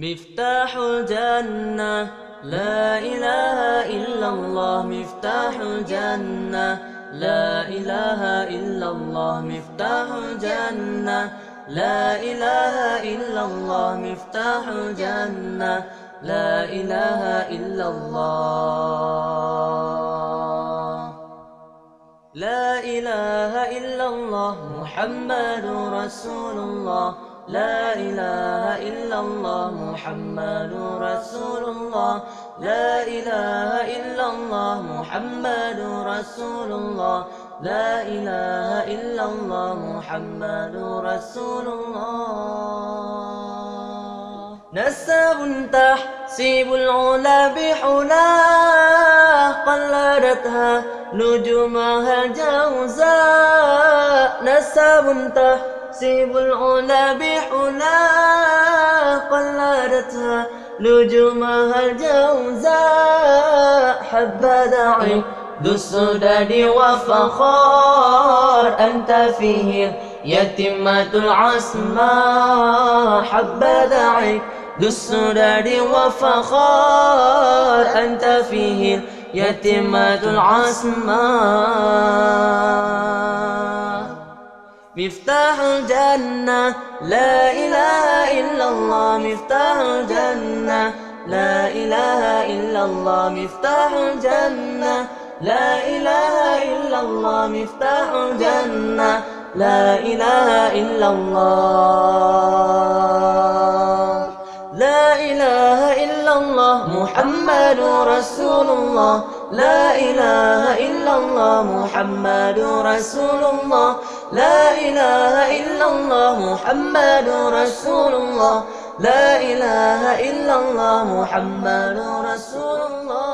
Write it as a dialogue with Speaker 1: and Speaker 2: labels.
Speaker 1: مفتاح الجنة لا إله إلا الله مفتاح الجنة لا إله إلا الله مفتاح الجنة لا إله إلا الله مفتاح الجنة لا إله إلا الله لا إله إلا الله محمد رسول الله لا إله إلا الله محمد رسول الله لا إله إلا الله محمد رسول الله لا إله إلا الله محمد رسول الله نسب تحسب العلا بحلاه قلدتها نجومها الجوزاء نسب تحسب العلا بحلاه قلدتها نجومها الجوزاء حبذا عيد السداد وفخار أنت فيه يتمة العصماء حبذا عيد السداد وفخار أنت فيه يتمة العصماء مفتاح الجنة لا إله إلا الله مفتاح الجنة لا إله إلا الله مفتاح الجنة لا إله إلا الله مفتاح الجنة لا إله إلا الله لا إله إلا الله محمد رسول الله لا إله إلا الله محمد رسول الله لا إله إلا الله محمد رسول الله لا إله إلا الله محمد رسول الله